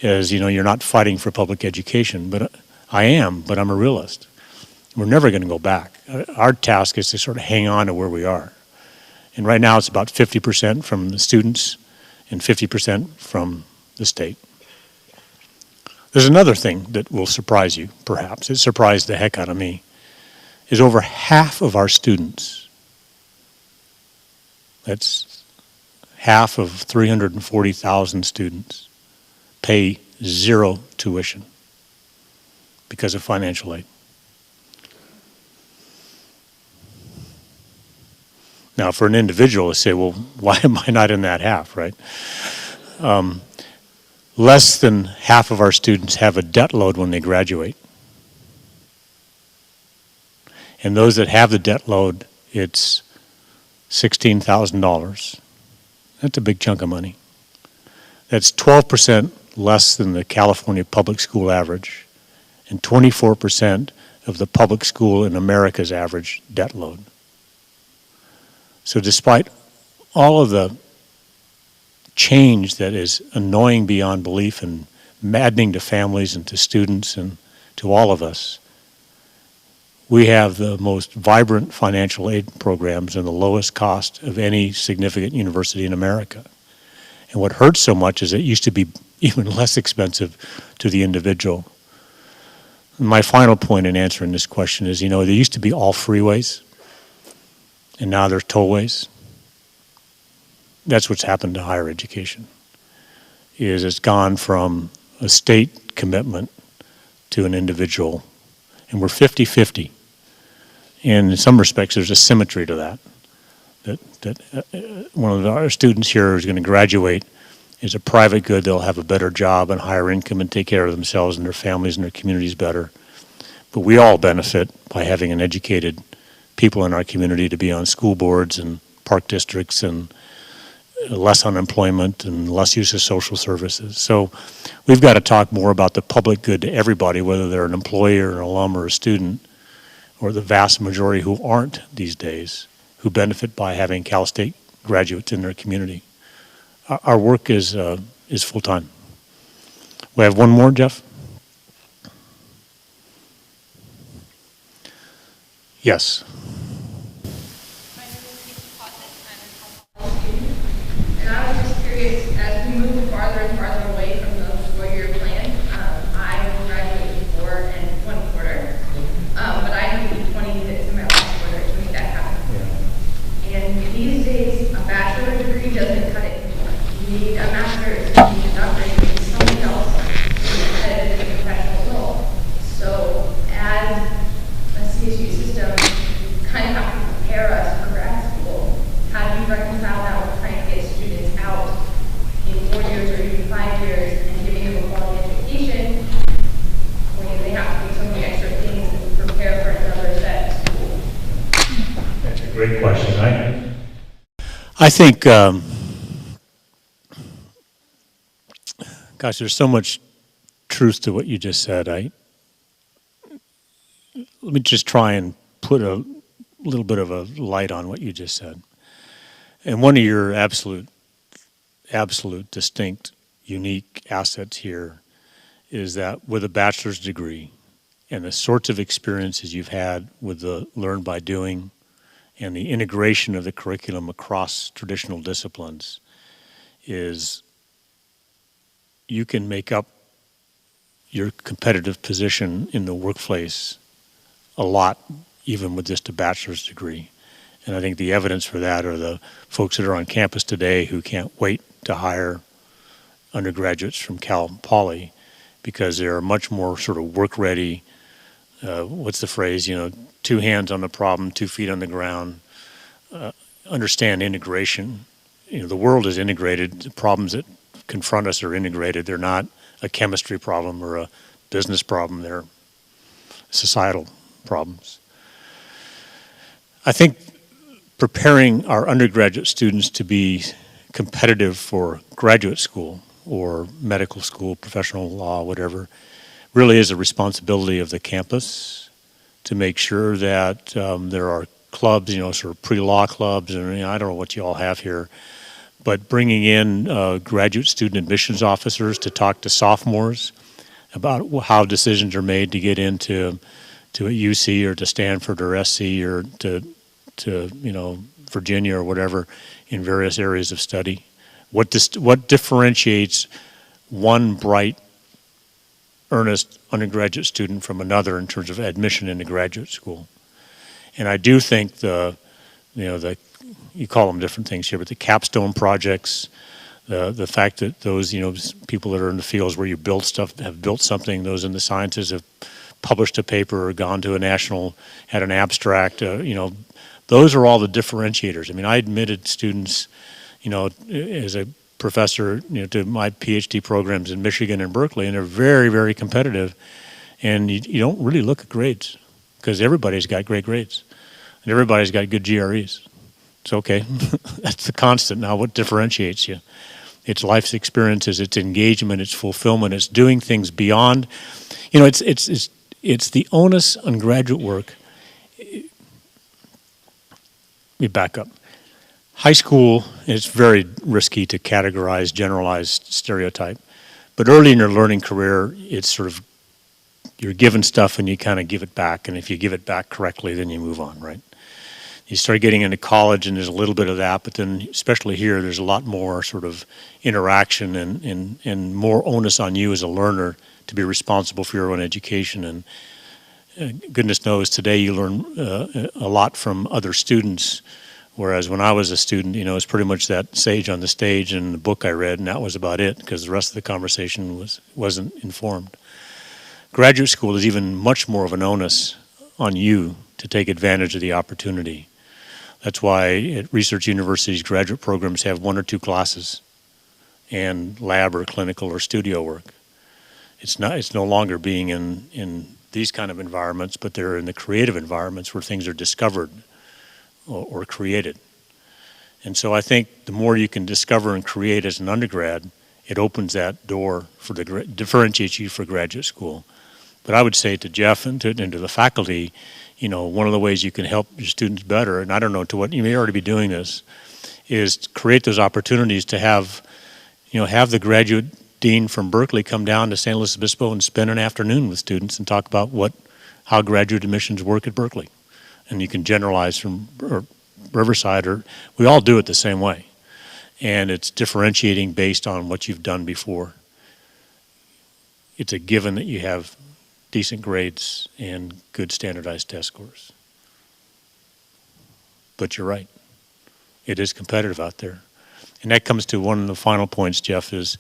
as, you know, you're not fighting for public education, but I am, but I'm a realist. We're never going to go back. Our task is to sort of hang on to where we are. And right now it's about 50% from the students and 50% from the state. There's another thing that will surprise you, perhaps. It surprised the heck out of me, is over half of our students, that's half of 340,000 students, pay zero tuition because of financial aid. Now, for an individual to say, well, why am I not in that half, right? Less than half of our students have a debt load when they graduate. And those that have the debt load, it's $16,000. That's a big chunk of money. That's 12% less than the California public school average and 24% of the public school in America's average debt load. So despite all of the change that is annoying beyond belief and maddening to families and to students and to all of us, we have the most vibrant financial aid programs and the lowest cost of any significant university in America. And what hurts so much is it used to be even less expensive to the individual. My final point in answering this question is, you know, there used to be all freeways, and now there's tollways. That's what's happened to higher education, is it's gone from a state commitment to an individual, and we're 50-50. And in some respects, there's a symmetry to that. One of our students here is going to graduate as a private good. They'll have a better job and higher income and take care of themselves and their families and their communities better. But we all benefit by having an educated people in our community to be on school boards and park districts and less unemployment and less use of social services. So we've got to talk more about the public good to everybody, whether they're an employee or an alum or a student, or the vast majority who aren't these days, who benefit by having Cal State graduates in their community. Our work is full-time. We have one more, Jeff? Yes. My name is Steve Posset. I'm a student. And I was just curious, as we move farther and farther away from the four-year plan, I will graduate in 4 and 1 quarter. But I need 26 in my last quarter to make that happen. Yeah. And these days, a bachelor degree doesn't cut it anymore. You need a master's, you need a doctorate, you need something else headed in a professional role. So as a CSU system, you kind of have to prepare us for grad school. How do you reconcile that with trying to get students out in 4 years or even 5 years and giving them a quality education when they have to do so many extra things and prepare for another set of school? That's a great question. I think, gosh, there's so much truth to what you just said. Let me just try and put a little bit of a light on what you just said. And one of your absolute, distinct, unique assets here is that with a bachelor's degree and the sorts of experiences you've had with the learn by doing and the integration of the curriculum across traditional disciplines, is you can make up your competitive position in the workplace a lot, even with just a bachelor's degree. And I think the evidence for that are the folks that are on campus today who can't wait to hire undergraduates from Cal Poly because they're much more sort of work ready. What's the phrase? 2 hands on the problem, 2 feet on the ground. Understand integration. The world is integrated. The problems that confront us are integrated. They're not a chemistry problem or a business problem. They're societal problems. I think preparing our undergraduate students to be competitive for graduate school or medical school, professional law, whatever, really is a responsibility of the campus to make sure that there are clubs, sort of pre-law clubs, and I don't know what you all have here, but bringing in graduate student admissions officers to talk to sophomores about how decisions are made to get into a UC or to Stanford or SC or to Virginia or whatever in various areas of study. What differentiates one bright, earnest undergraduate student from another in terms of admission into graduate school? And I do think you call them different things here, but the capstone projects, the fact that those people that are in the fields where you build stuff have built something, those in the sciences have published a paper or gone to had an abstract, those are all the differentiators. I mean, I admitted students, as a professor, to my PhD programs in Michigan and Berkeley, and they're very, very competitive. And you don't really look at grades because everybody's got great grades and everybody's got good GREs. It's okay. That's the constant. Now, what differentiates you? It's life's experiences, it's engagement, it's fulfillment, it's doing things beyond. It's the onus on graduate work. Let me back up. High school, it's very risky to categorize, generalize, stereotype. But early in your learning career, it's sort of, you're given stuff and you kind of give it back. And if you give it back correctly, then you move on, right? You start getting into college and there's a little bit of that, but then especially here, there's a lot more sort of interaction and more onus on you as a learner to be responsible for your own education. And goodness knows today you learn a lot from other students, whereas when I was a student, it's pretty much that sage on the stage and the book I read, and that was about it because the rest of the conversation wasn't informed. Graduate school is even much more of an onus on you to take advantage of the opportunity. That's why at research universities, graduate programs have 1 or 2 classes and lab or clinical or studio work. It's no longer being in these kind of environments, but they're in the creative environments where things are discovered or created. And so I think the more you can discover and create as an undergrad, it opens that door differentiates you for graduate school. But I would say to Jeff and to the faculty, one of the ways you can help your students better, and I don't know to what, you may already be doing this, is to create those opportunities to have the graduate dean from Berkeley come down to St. Louis Obispo and spend an afternoon with students and talk about how graduate admissions work at Berkeley. And you can generalize from Riverside, or we all do it the same way. And it's differentiating based on what you've done before. It's a given that you have decent grades and good standardized test scores. But you're right. It is competitive out there. And that comes to one of the final points, Jeff, is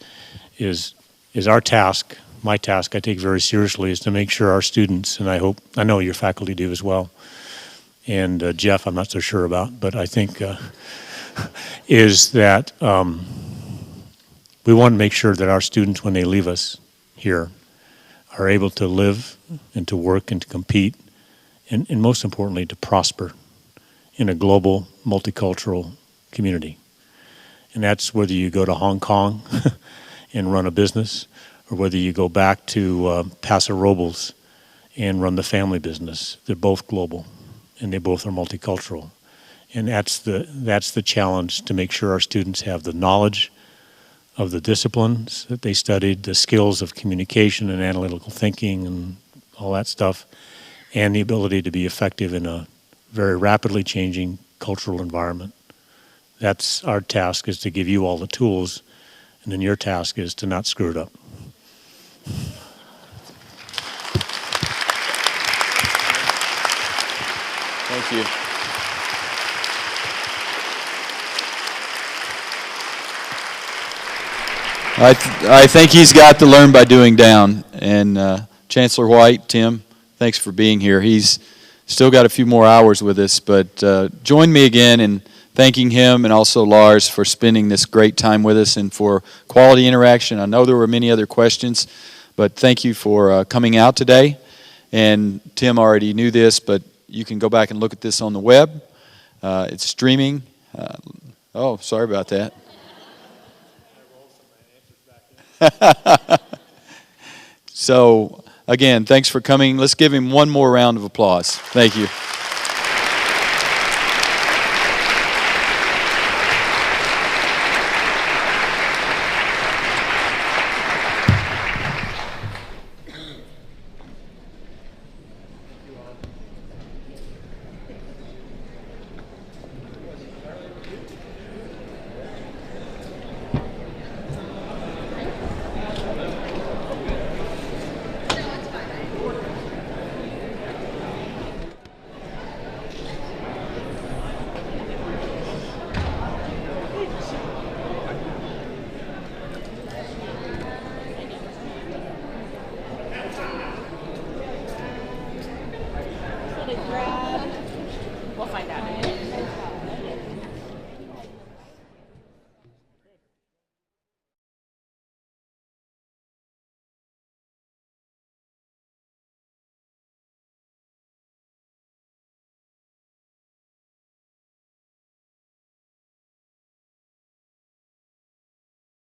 our task, my task I take very seriously, is to make sure our students, and I know your faculty do as well, and Jeff I'm not so sure about, but I think is that we want to make sure that our students, when they leave us here, are able to live and to work and to compete and most importantly to prosper in a global multicultural community. And that's whether you go to Hong Kong and run a business or whether you go back to Paso Robles and run the family business. They're both global and they both are multicultural. And that's the challenge, to make sure our students have the knowledge of the disciplines that they studied, the skills of communication and analytical thinking and all that stuff, and the ability to be effective in a very rapidly changing cultural environment. That's our task, is to give you all the tools, and then your task is to not screw it up. Thank you. I think he's got the learn by doing down. And Chancellor White, Tim, thanks for being here. He's still got a few more hours with us, but join me again in thanking him and also Lars for spending this great time with us and for quality interaction. I know there were many other questions, but thank you for coming out today. And Tim already knew this, but you can go back and look at this on the web. It's streaming. Oh, sorry about that. So, again, thanks for coming. Let's give him one more round of applause. Thank you. We'll find out.